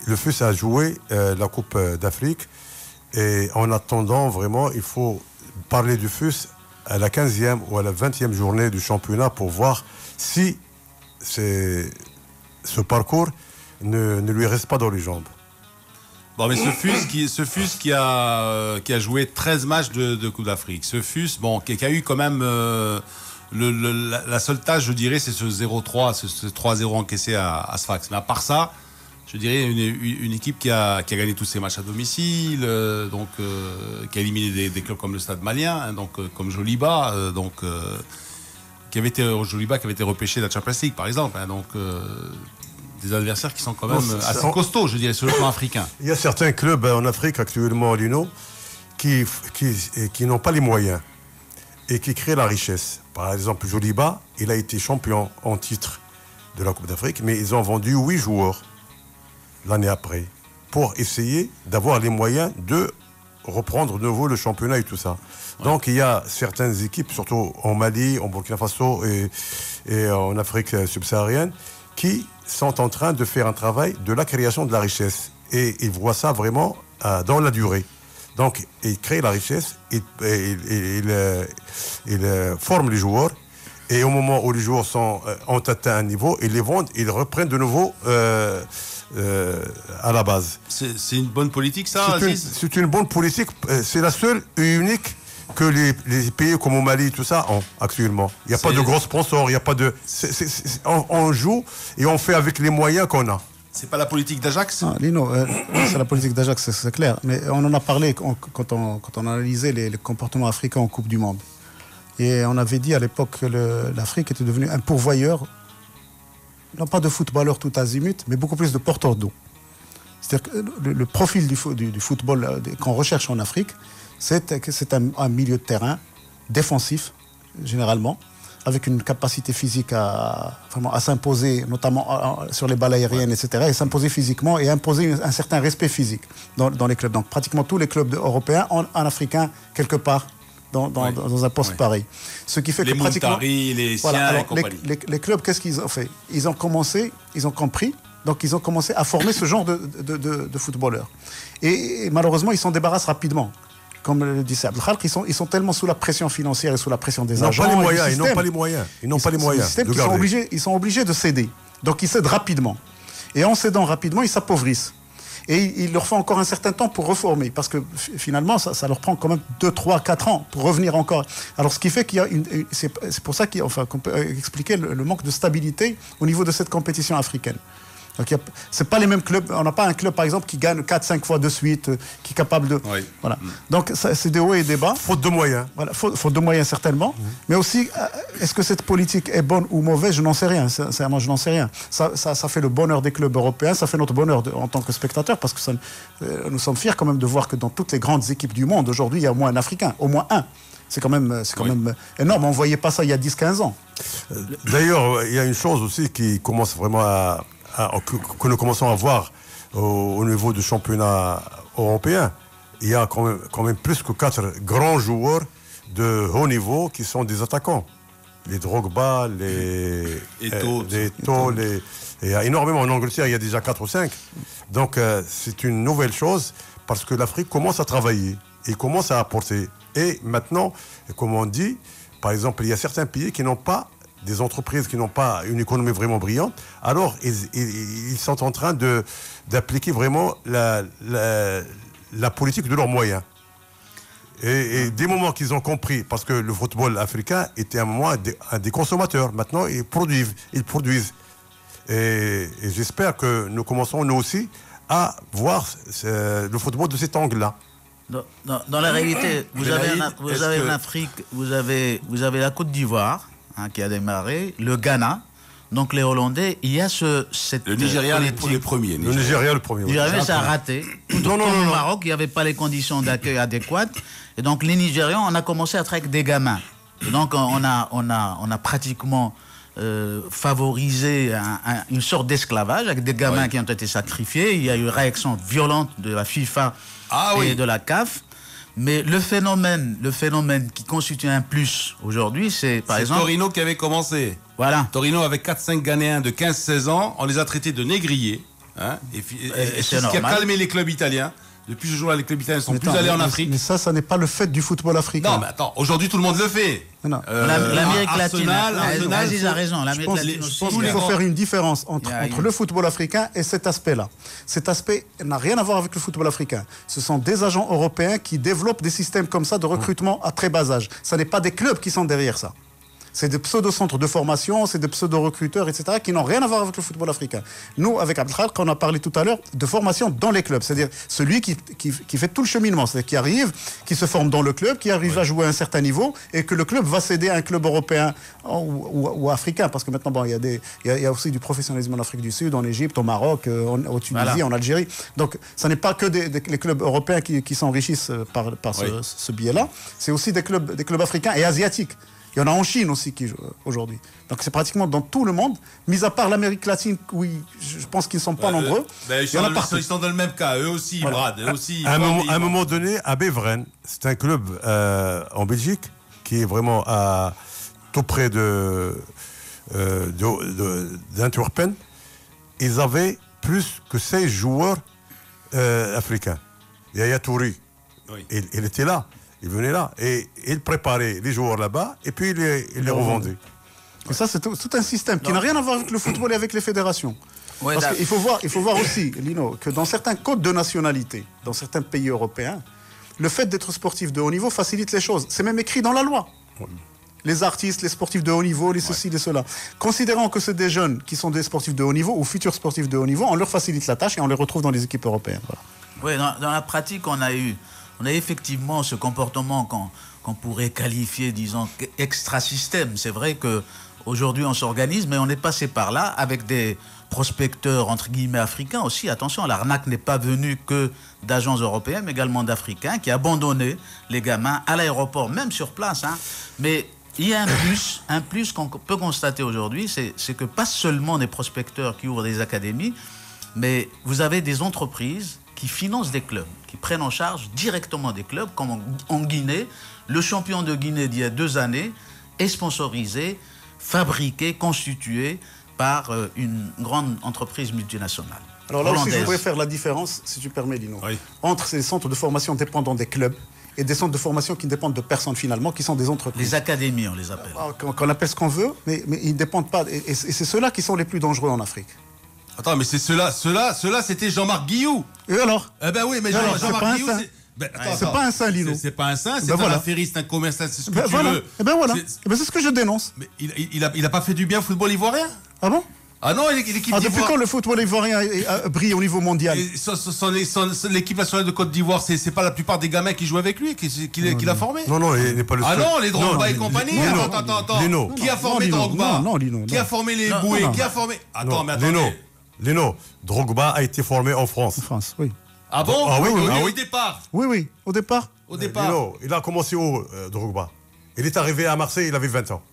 le FUS a joué la Coupe d'Afrique. Et en attendant, vraiment, il faut parler du FUS à la 15e ou à la 20e journée du championnat pour voir si ce parcours ne lui reste pas dans les jambes. Bon, mais ce FUS qui a joué 13 matchs de Coupe d'Afrique, ce FUS, bon, qui a eu quand même la seule tâche, je dirais, c'est ce 0-3, ce 3-0 encaissé à Sfax. Mais à part ça, je dirais une équipe qui a gagné tous ses matchs à domicile, qui a éliminé des clubs comme le Stade Malien, hein, comme Joliba, qui avait été repêché de la Champions League, par exemple. Hein, des adversaires qui sont quand même assez costauds, je dirais, sur le plan africain. Il y a certains clubs en Afrique actuellement, Lino, qui n'ont pas les moyens et qui créent la richesse. Par exemple, Joliba, il a été champion en titre de la Coupe d'Afrique, mais ils ont vendu 8 joueurs l'année après pour essayer d'avoir les moyens de reprendre de nouveau le championnat et tout ça. Ouais. Donc il y a certaines équipes, surtout en Mali, en Burkina Faso et en Afrique subsaharienne, qui sont en train de faire un travail de la création de la richesse. Et ils voient ça vraiment dans la durée. Donc, ils créent la richesse, ils forment les joueurs, et au moment où les joueurs ont atteint un niveau, ils les vendent, ils reprennent de nouveau à la base. C'est une bonne politique, ça, c'est une bonne politique. C'est la seule et unique que les pays comme au Mali, tout ça, ont actuellement. Il n'y a pas de gros sponsors, il n'y a pas de... on joue et on fait avec les moyens qu'on a. C'est pas la politique d'Ajax? Lino, c'est la politique d'Ajax, c'est clair. Mais on en a parlé quand on analysait les comportements africains en Coupe du Monde. Et on avait dit à l'époque que l'Afrique était devenue un pourvoyeur, non pas de footballeurs tout azimut, mais beaucoup plus de porteurs d'eau. C'est-à-dire que le profil du football qu'on recherche en Afrique, c'est un milieu de terrain défensif, généralement, avec une capacité physique à s'imposer, notamment sur les balles aériennes, etc., et s'imposer physiquement et imposer un certain respect physique dans les clubs. Donc pratiquement tous les clubs européens ont un Africain quelque part dans un poste pareil. Ce qui fait les que pratiquement... Montari, les Siens et compagnie. Les clubs, qu'est-ce qu'ils ont fait? Ils ont compris, donc ils ont commencé à former ce genre de footballeurs. Et malheureusement, ils s'en débarrassent rapidement. Comme le disait Abdelkhalq, ils sont tellement sous la pression financière et sous la pression des agents. Ils n'ont pas les moyens. Ils n'ont pas les moyens. Ils sont obligés de céder. Donc ils cèdent rapidement. Et en cédant rapidement, ils s'appauvrissent. Et il leur faut encore un certain temps pour reformer. Parce que finalement, ça leur prend quand même 2, 3, 4 ans pour revenir encore. Alors ce qui fait qu'il y a c'est pour ça qu'on peut expliquer le manque de stabilité au niveau de cette compétition africaine. Donc, c'est pas les mêmes clubs. On n'a pas un club, par exemple, qui gagne 4-5 fois de suite, qui est capable de... Oui. Voilà. Donc, c'est des hauts et des bas. Faute de moyens. Voilà, faute de moyens, certainement. Mais aussi, est-ce que cette politique est bonne ou mauvaise? Je n'en sais rien. Sincèrement, je n'en sais rien. Ça fait le bonheur des clubs européens. Ça fait notre bonheur en tant que spectateurs, parce que nous sommes fiers quand même de voir que dans toutes les grandes équipes du monde, aujourd'hui, il y a au moins un Africain. Au moins un. C'est quand même énorme. On ne voyait pas ça il y a 10-15 ans. D'ailleurs, il y a une chose aussi qui commence vraiment que nous commençons à voir au niveau du championnat européen. Il y a quand même plus que 4 grands joueurs de haut niveau qui sont des attaquants. Les Drogba, les Eto'o. Il y a énormément. En Angleterre, il y a déjà 4 ou 5. Donc, c'est une nouvelle chose parce que l'Afrique commence à travailler et commence à apporter. Et maintenant, comme on dit, par exemple, il y a certains pays qui n'ont pas des entreprises qui n'ont pas une économie vraiment brillante, alors ils sont en train d'appliquer vraiment la politique de leurs moyens. Et dès moments qu'ils ont compris, parce que le football africain était à un moment un des consommateurs, maintenant ils produisent. Et j'espère que nous commençons nous aussi à voir le football de cet angle-là. Dans la réalité, vous avez en Afrique, vous avez la Côte d'Ivoire, qui a démarré, le Ghana, donc les Hollandais, il y a le Nigeria les premiers. Le Nigeria le premier. Le Nigeria, ça a raté. Comme au Maroc, il n'y avait pas les conditions d'accueil adéquates. Et donc les Nigérians, on a commencé à traiter des gamins. Et donc on a pratiquement favorisé une sorte d'esclavage avec des gamins qui ont été sacrifiés. Il y a eu une réaction violente de la FIFA et de la CAF. Mais le phénomène qui constitue un plus aujourd'hui, c'est par exemple... Torino qui avait commencé. Voilà. Torino avec 4-5 Ghanéens de 15-16 ans, on les a traités de négriers. Hein, et c'est ce qui a normal. calmé les clubs italiens. Depuis ce jour-là, les clubs italiens ne sont Mais plus attends, allés en mais- Afrique. Mais ça n'est pas le fait du football africain. Non, mais attends, aujourd'hui tout le monde le fait. Non. L'Amérique latine. Arsenal, Aziz a raison. Je L'Amérique pense, latine je aussi. pense qu'il faut faire une différence entre Il y a le football africain et cet aspect-là. Cet aspect n'a rien à voir avec le football africain. Ce sont des agents européens qui développent des systèmes comme ça de recrutement à très bas âge. Ce n'est pas des clubs qui sont derrière ça. C'est des pseudo-centres de formation, c'est des pseudo-recruteurs, etc., qui n'ont rien à voir avec le football africain. Nous, avec Abdelkhak, on a parlé tout à l'heure de formation dans les clubs. C'est-à-dire celui qui fait tout le cheminement, c'est-à-dire qui arrive, qui se forme dans le club, qui arrive à jouer à un certain niveau, et que le club va céder à un club européen ou africain. Parce que maintenant, bon, il y a aussi du professionnalisme en Afrique du Sud, en Égypte, au Maroc, au Tunisie, en Algérie. Donc, ce n'est pas que les clubs européens qui s'enrichissent par ce biais-là. C'est aussi des clubs africains et asiatiques. Il y en a en Chine aussi qui jouent aujourd'hui. Donc c'est pratiquement dans tout le monde, mis à part l'Amérique latine, oui, je pense qu'ils ne sont pas nombreux. Ils sont dans le même cas, eux aussi, Voilà. Brad. Eux aussi, À un moment donné, à Beveren, c'est un club en Belgique qui est vraiment tout près d'Antwerpen. Ils avaient plus que 16 joueurs africains. Yaya Touré, il était là. Il venait là et il préparait les joueurs là-bas et puis il les revendait. Et ça, c'est tout un système qui n'a rien à voir avec le football et avec les fédérations. Ouais, Parce qu'il faut voir aussi, Lino, que dans certains codes de nationalité, dans certains pays européens, le fait d'être sportif de haut niveau facilite les choses. C'est même écrit dans la loi. Les artistes, les sportifs de haut niveau, les ceci, les cela. Considérant que c'est des jeunes qui sont des sportifs de haut niveau ou futurs sportifs de haut niveau, on leur facilite la tâche et on les retrouve dans les équipes européennes. Voilà. Oui, dans la pratique, on a effectivement ce comportement qu'on pourrait qualifier, disons, extra-système. C'est vrai qu'aujourd'hui, on s'organise, mais on est passé par là avec des prospecteurs, entre guillemets, africains aussi. Attention, l'arnaque n'est pas venue que d'agents européens, mais également d'Africains qui abandonnaient les gamins à l'aéroport, même sur place. Hein. Mais il y a un plus qu'on peut constater aujourd'hui, c'est que pas seulement des prospecteurs qui ouvrent des académies, mais vous avez des entreprises qui financent des clubs, qui prennent en charge directement des clubs, comme en Guinée. Le champion de Guinée d'il y a 2 années est sponsorisé, fabriqué, constitué par une grande entreprise multinationale. Alors là aussi, hollandaise. je voudrais faire la différence, si tu permets, Lino, Oui. entre ces centres de formation dépendant des clubs et des centres de formation qui dépendent de personnes finalement, qui sont des entreprises. Les académies, on les appelle. Qu'on appelle ce qu'on veut, mais ils ne dépendent pas. Et c'est ceux-là qui sont les plus dangereux en Afrique. Attends, mais c'est ceux-là, c'était Jean-Marc Guillou. Et alors? Eh ben oui, mais Alors, c'est Jean-Marc pas un Guillou, saint. C'est pas un saint, Lino. C'est pas un saint, c'est Ben un voilà. affairiste, un commerçant, c'est ce que Ben tu voilà. veux. Et ben voilà. C'est- Eh ben, c'est ce que je dénonce. Mais il a pas fait du bien au football ivoirien? Ah bon? Ah non, l'équipe Ah, depuis d'Ivoire. quand le football ivoirien brille au niveau mondial? L'équipe nationale de Côte d'Ivoire, c'est pas la plupart des gamins qui jouent avec lui, qui l'a formé. Non, non, il n'est pas le seul. Ah non, les Drogba et Non, compagnie. Lino, Attends. Lino. Qui a formé Lino, Drogba? non, Lino, Qui non. a formé les Non, Boués? non. Qui a formé? Attends, Non, mais attendez. Lino, Drogba a été formé en France. En France, oui. Ah bon? Ah oui, oui, Au oui. départ. Oui, au départ. Au départ. Lino, il a commencé où, Drogba? Il est arrivé à Marseille, il avait 20 ans.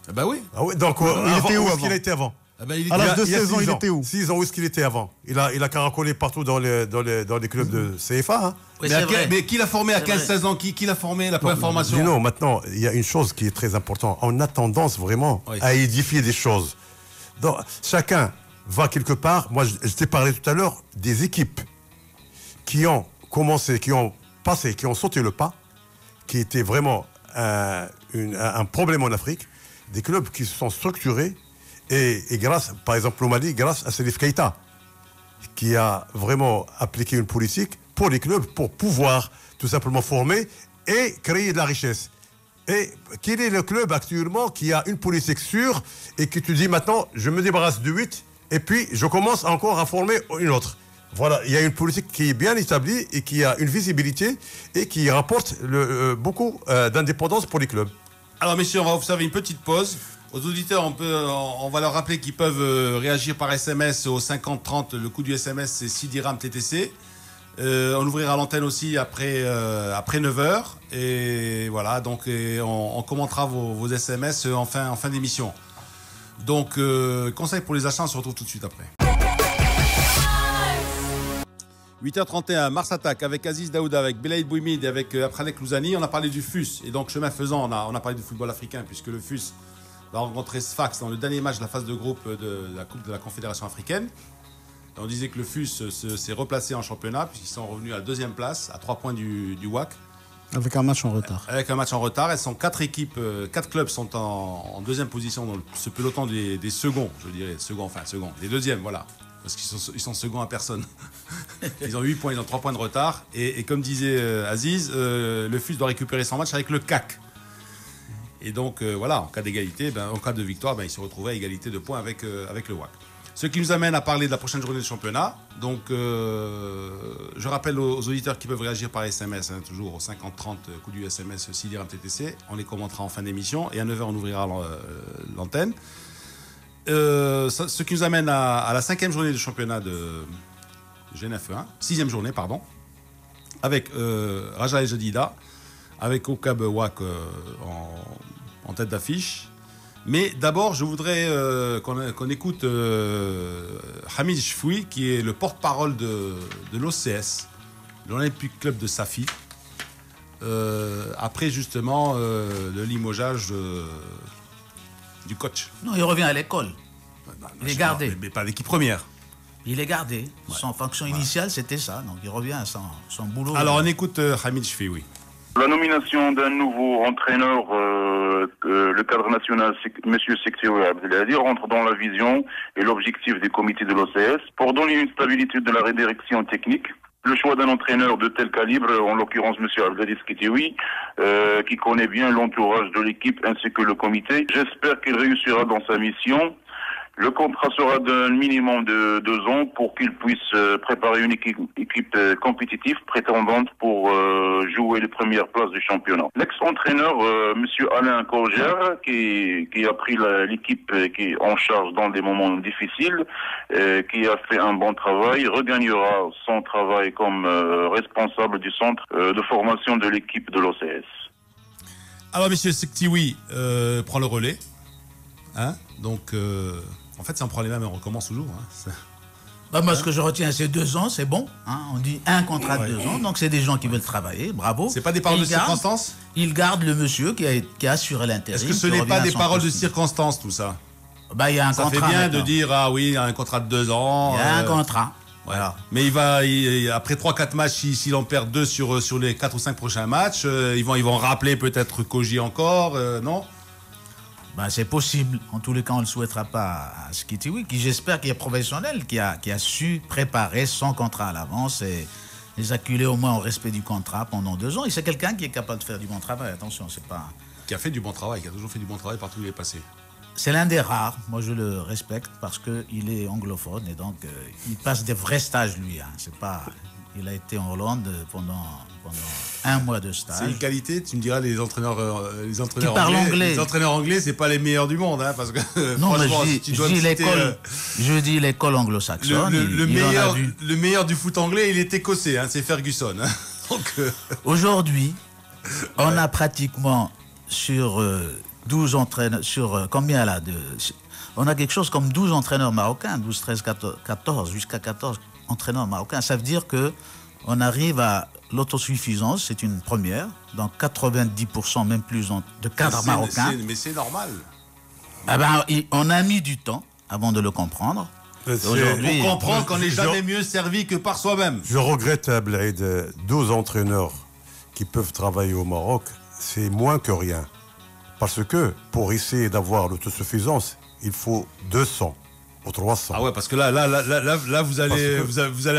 Eh ben oui. Ah oui, donc, il était où où est-ce avant qu'il a été avant? Eh ben, il À était- l'âge de Il y a 16 ans, 6 il était où? 6 ans, où est-ce qu'il était avant? Il a caracolé partout dans les clubs de CFA. Hein. Oui, mais, c'est vrai. mais qui l'a formé à C'est vrai. 15-16 ans? Qui l'a formé, la première formation? Lino, maintenant, il y a une chose qui est très importante. On a tendance vraiment Oui. à édifier des choses. Donc, chacun va quelque part. Moi, je t'ai parlé tout à l'heure des équipes qui ont commencé, qui ont passé, qui ont sauté le pas, qui étaient vraiment un problème en Afrique. Des clubs qui se sont structurés et grâce, par exemple au Mali, grâce à Salif Keïta, qui a vraiment appliqué une politique pour les clubs pour pouvoir tout simplement former et créer de la richesse. Et quel est le club actuellement qui a une politique sûre et qui te dit maintenant, je me débarrasse de 8 et puis je commence encore à former une autre? Voilà, il y a une politique qui est bien établie et qui a une visibilité et qui rapporte beaucoup d'indépendance pour les clubs. Alors messieurs, on va observer une petite pause. Aux auditeurs, on va leur rappeler qu'ils peuvent réagir par SMS au 50-30. Le coût du SMS, c'est 6 dirhams TTC. On ouvrira l'antenne aussi après 9h. Et voilà, donc on commentera vos SMS en fin d'émission. Donc, conseil pour les achats, on se retrouve tout de suite après. 8h31, Mars Attack avec Aziz Daouda, avec Belaïd Bouimid et avec Apralek Louzani. On a parlé du FUS. Et donc, chemin faisant, on a parlé du football africain puisque le FUS va rencontrer Sfax dans le dernier match de la phase de groupe de la Coupe de la Confédération africaine. On disait que le FUS s'est replacé en championnat puisqu'ils sont revenus à la 2e place, à 3 points du WAC. Avec un match en retard. Avec un match en retard. Elles sont 4 équipes, 4 clubs sont en 2e position dans ce peloton des seconds, je dirais. Seconds, les 2e, voilà. Parce qu'ils sont seconds à personne. Ils ont 8 points, ils ont 3 points de retard. Et comme disait Aziz, le FUS doit récupérer son match avec le CAC. Et donc, voilà, en cas d'égalité, en cas de victoire, il se retrouvait à égalité de points avec le WAC. Ce qui nous amène à parler de la prochaine journée de championnat. Donc, je rappelle aux auditeurs qui peuvent réagir par SMS, toujours au 50-30, coup du SMS, CIDIR MTTC. On les commentera en fin d'émission. Et à 9h, on ouvrira l'antenne. Ce qui nous amène à la 5e journée de championnat de GNF1. 6e journée, pardon. Avec Raja El Jadida, avec Okab Wak en tête d'affiche. Mais d'abord, je voudrais qu'on écoute Hamid Chfoui, qui est le porte-parole de l'OCS, l'Olympique Club de Safi, après justement le limogeage du coach. Non, il revient à l'école. Il est gardé. Mais pas l'équipe première. Il est gardé. Ouais. Son fonction initiale, c'était ça. Donc il revient à son boulot. Alors on écoute Hamid Chfoui. La nomination d'un nouveau entraîneur, le cadre national, M. Sektiwi Abdelhadi, rentre dans la vision et l'objectif des comités de l'OCS pour donner une stabilité de la redirection technique. Le choix d'un entraîneur de tel calibre, en l'occurrence M. Abdelhadi Sektiwi, qui connaît bien l'entourage de l'équipe ainsi que le comité, j'espère qu'il réussira dans sa mission. Le contrat sera d'un minimum de 2 ans pour qu'il puisse préparer une équipe compétitive prétendante pour jouer les premières places du championnat. L'ex-entraîneur, Monsieur Alain Corgère, qui a pris l'équipe qui est en charge dans des moments difficiles, qui a fait un bon travail, regagnera son travail comme responsable du centre de formation de l'équipe de l'OCS. Alors, Monsieur Sektiwi prend le relais. Donc, en fait, si on prend les mêmes, on recommence toujours. Moi, ce que je retiens, c'est 2 ans, c'est bon. On dit un contrat de 2 ans, donc c'est des gens qui veulent travailler, bravo. C'est pas des paroles de circonstance ? Il garde le monsieur qui a assuré l'intérim. Est-ce que ce n'est pas des paroles de circonstance, tout ça ? Il y a un ça contrat. Ça fait bien maintenant de dire, ah oui, il y a un contrat de 2 ans. Il y a un contrat. Voilà. Mais après 3-4 matchs, s'il en perd 2 sur les 4 ou 5 prochains matchs, ils vont rappeler peut-être Koji encore, non ? C'est possible. En tous les cas, on ne le souhaitera pas à Sektiwi, qui j'espère qu'il est professionnel, qui a su préparer son contrat à l'avance et les acculer au moins au respect du contrat pendant 2 ans. Et c'est quelqu'un qui est capable de faire du bon travail. Attention, c'est pas... Qui a fait du bon travail, qui a toujours fait du bon travail partout où il est passé. C'est l'un des rares. Moi, je le respecte parce qu'il est anglophone et donc il passe des vrais stages, lui. C'est pas... Il a été en Hollande pendant 1 mois de stage. C'est une qualité, tu me diras, les entraîneurs anglais. Les entraîneurs anglais, c'est pas les meilleurs du monde, parce que non, je dis l'école anglo-saxonne. Le meilleur du foot anglais, il est écossais, c'est Ferguson. Donc, aujourd'hui, on a pratiquement sur 12 entraîneurs, combien là on a quelque chose comme 12 entraîneurs marocains, 12, 13, 14, jusqu'à 14 entraîneurs marocains. Ça veut dire qu'on arrive à l'autosuffisance, c'est une première, dans 90%, même plus, de cadres marocains. Mais c'est normal. On a mis du temps avant de le comprendre. Aujourd'hui, pour comprendre qu'on n'est jamais mieux servi que par soi-même. Je regrette, Blaïd, 12 entraîneurs qui peuvent travailler au Maroc, c'est moins que rien. Parce que pour essayer d'avoir l'autosuffisance, il faut 200 ou 300. Ah ouais, parce que là vous allez